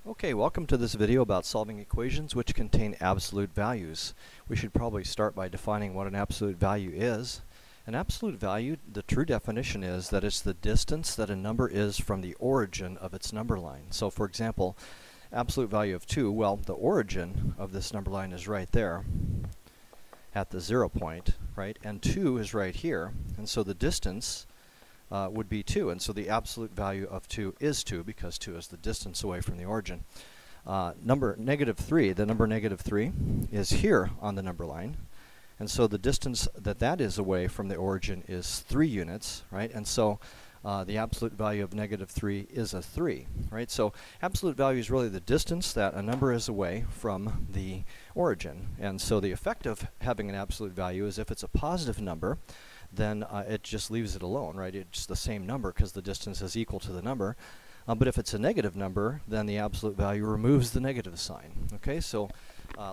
Okay, welcome to this video about solving equations which contain absolute values. We should probably start by defining what an absolute value is. An absolute value, the true definition is that it's the distance that a number is from the origin of its number line. So for example, absolute value of 2, well, the origin of this number line is right there at the 0 point, right? And 2 is right here, and so the distance would be 2, and so the absolute value of 2 is 2 because 2 is the distance away from the origin. Number -3, the number -3 is here on the number line, and so the distance that is away from the origin is 3 units, right? And so the absolute value of -3 is a 3, right? So absolute value is really the distance that a number is away from the origin, and so the effect of having an absolute value is if it's a positive number, then it just leaves it alone, right? It's the same number because the distance is equal to the number. But if it's a negative number, then the absolute value removes the negative sign. Okay, so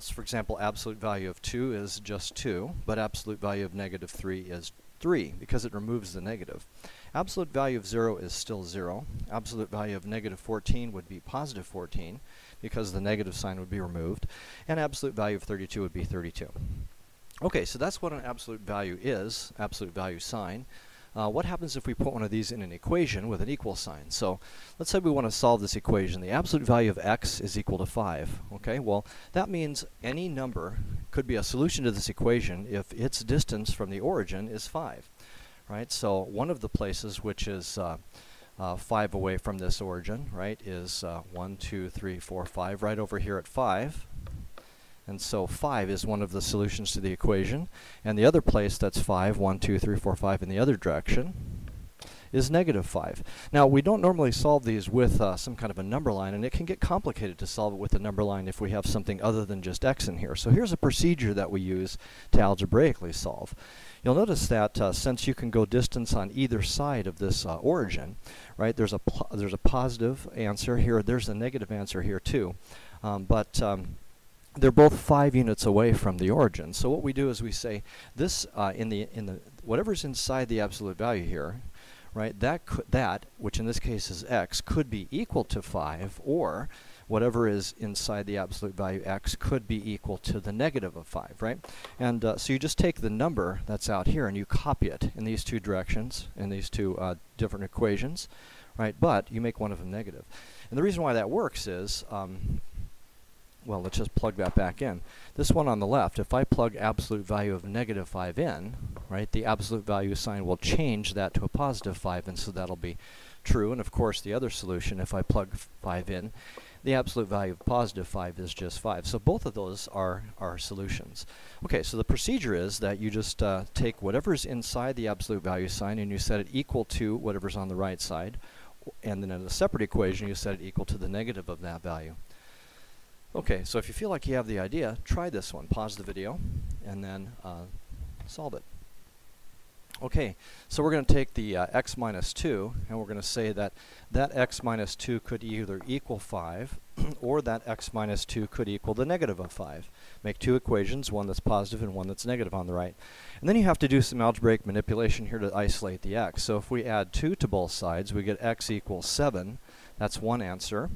for example, absolute value of 2 is just 2, but absolute value of -3 is 3 because it removes the negative. Absolute value of 0 is still 0. Absolute value of -14 would be positive 14 because the negative sign would be removed. And absolute value of 32 would be 32. Okay, so that's what an absolute value is, absolute value sign. What happens if we put one of these in an equation with an equal sign? So let's say we want to solve this equation. The absolute value of x is equal to 5. Okay, well, that means any number could be a solution to this equation if its distance from the origin is 5. Right, so one of the places which is 5 away from this origin, right, is 1, 2, 3, 4, 5, right over here at 5. And so 5 is one of the solutions to the equation. And the other place that's 5, 1, 2, 3, 4, 5 in the other direction is -5. Now, we don't normally solve these with some kind of a number line, and it can get complicated to solve it with a number line if we have something other than just x in here. So here's a procedure that we use to algebraically solve. You'll notice that since you can go distance on either side of this origin, right, there's a positive answer here, there's a negative answer here too. They're both 5 units away from the origin. So what we do is we say this whatever's inside the absolute value here, right? That which in this case is x could be equal to 5, or whatever is inside the absolute value x could be equal to the negative of 5, right? And so you just take the number that's out here and you copy it in these two directions, in these two different equations, right? But you make one of them negative. And the reason why that works is well, let's just plug that back in. This one on the left, if I plug absolute value of -5 in, right, the absolute value sign will change that to a +5, and so that'll be true. And of course, the other solution, if I plug 5 in, the absolute value of +5 is just 5. So both of those are solutions. Okay, so the procedure is that you just take whatever's inside the absolute value sign and you set it equal to whatever's on the right side. And then in a separate equation, you set it equal to the negative of that value. Okay, so if you feel like you have the idea, try this one. Pause the video and then solve it. Okay, so we're going to take the x minus 2 and we're going to say that x minus 2 could either equal 5 or that x minus 2 could equal the negative of 5. Make two equations, one that's positive and one that's negative on the right. And then you have to do some algebraic manipulation here to isolate the x. So if we add 2 to both sides, we get x equals 7. That's one answer.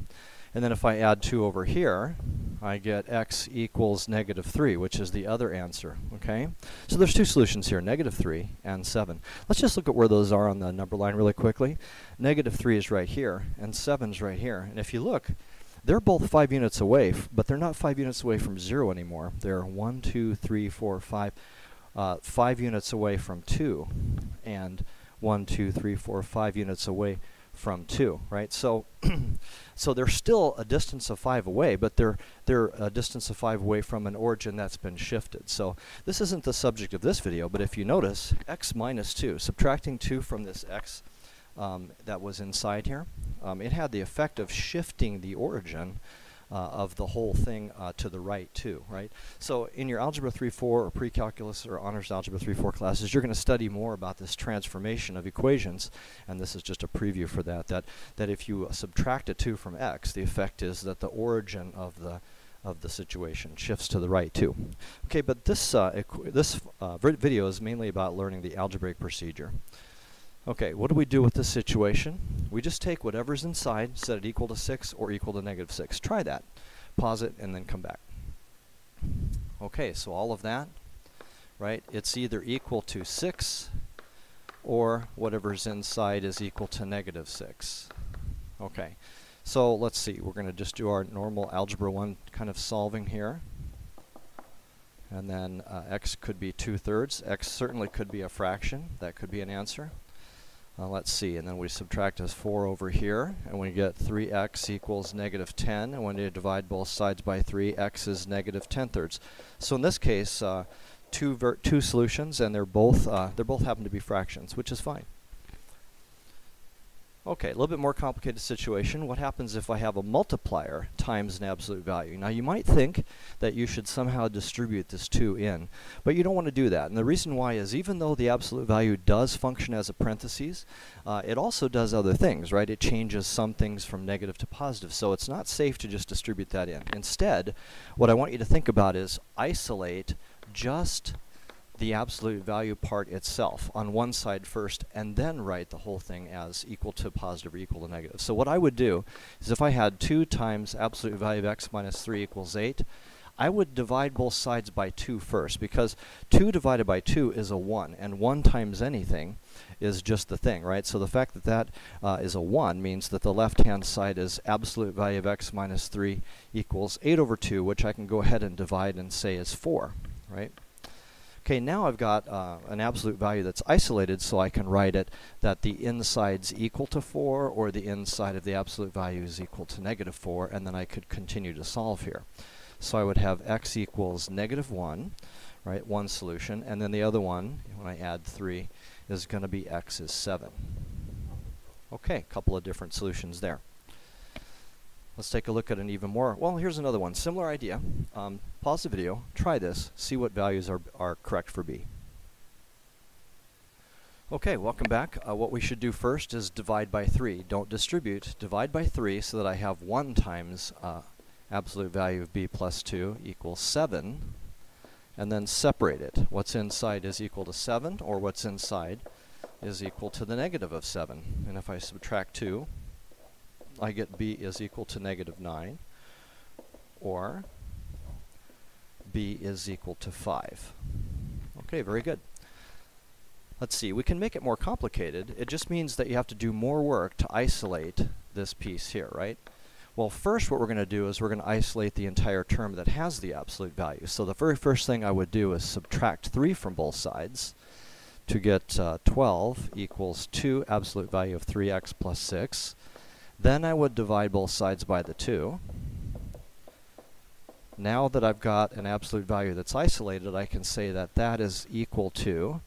And then if I add 2 over here, I get x equals -3, which is the other answer, okay? So there's two solutions here, -3 and 7. Let's just look at where those are on the number line really quickly. -3 is right here, and 7 is right here. And if you look, they're both 5 units away, but they're not 5 units away from 0 anymore. They're 1, 2, 3, 4, 5, 5 units away from 2, and 1, 2, 3, 4, 5 units away from 2, right? So so they're still a distance of 5 away, but they're a distance of 5 away from an origin that's been shifted. So this isn't the subject of this video, but if you notice, x minus 2, subtracting 2 from this x that was inside here, it had the effect of shifting the origin of the whole thing to the right too, right? So in your Algebra 3-4 or Pre-Calculus or Honors Algebra 3-4 classes, you're going to study more about this transformation of equations, and this is just a preview for that, that if you subtract a 2 from x, the effect is that the origin of the situation shifts to the right too. Okay, but this video is mainly about learning the algebraic procedure. Okay, what do we do with this situation? We just take whatever's inside, set it equal to 6 or equal to negative 6. Try that. Pause it and then come back. Okay, so all of that, right, it's either equal to 6 or whatever's inside is equal to negative 6. Okay, so let's see. We're going to just do our normal Algebra 1 kind of solving here. And then x could be 2/3. X certainly could be a fraction. That could be an answer. Let's see, and then we subtract as 4 over here, and we get 3x equals negative 10, and when you divide both sides by 3, x is negative 10/3. So in this case, two solutions, and they're both happen to be fractions, which is fine. Okay, a little bit more complicated situation. What happens if I have a multiplier times an absolute value? Now you might think that you should somehow distribute this 2 in, but you don't want to do that. And the reason why is even though the absolute value does function as a parentheses, it also does other things, right? It changes some things from negative to positive, so it's not safe to just distribute that in. Instead, what I want you to think about is isolate just the absolute value part itself on one side first, and then write the whole thing as equal to positive or equal to negative. So what I would do is if I had 2 times absolute value of x minus 3 equals 8, I would divide both sides by 2 first, because 2 divided by 2 is a 1, and 1 times anything is just the thing, right? So the fact that that is a 1 means that the left-hand side is absolute value of x minus 3 equals 8 over 2, which I can go ahead and divide and say is 4, right? Okay, now I've got an absolute value that's isolated, so I can write it that the inside's equal to 4, or the inside of the absolute value is equal to negative 4, and then I could continue to solve here. So I would have x equals negative 1, right, one solution, and then the other one, when I add 3, is going to be x is 7. Okay, a couple of different solutions there. Let's take a look at an even more, well, here's another one. Similar idea. Pause the video, try this, see what values are correct for B. Okay, welcome back. What we should do first is divide by 3. Don't distribute. Divide by 3 so that I have 1 times absolute value of B plus 2 equals 7. And then separate it. What's inside is equal to 7, or what's inside is equal to the negative of 7. And if I subtract 2, I get B is equal to negative 9, or B is equal to 5. Okay, very good. Let's see, we can make it more complicated. It just means that you have to do more work to isolate this piece here, right? Well, first what we're going to do is we're going to isolate the entire term that has the absolute value. So the very first thing I would do is subtract 3 from both sides to get 12 equals 2 absolute value of 3x plus 6. Then I would divide both sides by the 2. Now that I've got an absolute value that's isolated, I can say that that is equal to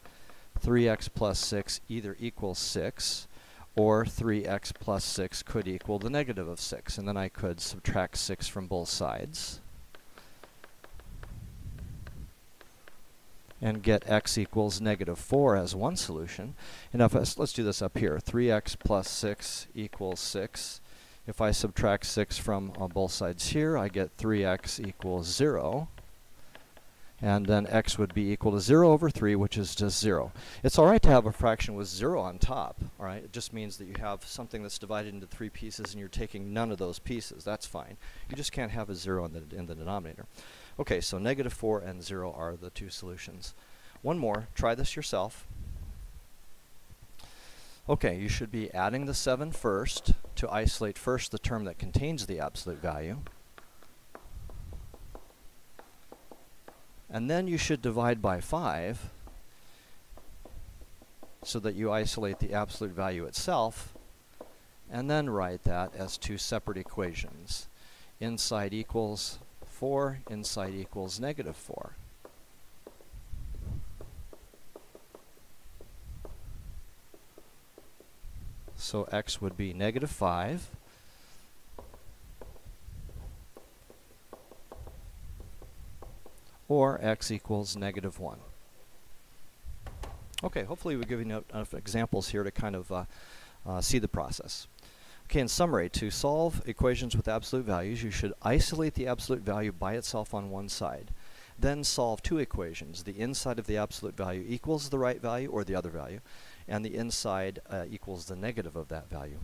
3x plus 6 either equals 6, or 3x plus 6 could equal the negative of 6. And then I could subtract 6 from both sides and get x equals negative 4 as one solution. And if let's do this up here. 3x plus 6 equals 6. If I subtract 6 from both sides here, I get 3x equals 0. And then x would be equal to 0 over 3, which is just 0. It's all right to have a fraction with 0 on top, all right? It just means that you have something that's divided into 3 pieces and you're taking none of those pieces. That's fine. You just can't have a 0 in the denominator. Okay, so negative 4 and 0 are the 2 solutions. One more. Try this yourself. Okay, you should be adding the 7 first to isolate first the term that contains the absolute value. And then you should divide by 5 so that you isolate the absolute value itself, and then write that as 2 separate equations. Inside equals 4, inside equals negative 4. So x would be negative 5. Or x equals negative 1. Okay, hopefully we've given you enough examples here to kind of see the process. Okay, in summary, to solve equations with absolute values, you should isolate the absolute value by itself on one side. Then solve 2 equations. The inside of the absolute value equals the right value or the other value. and the inside equals the negative of that value.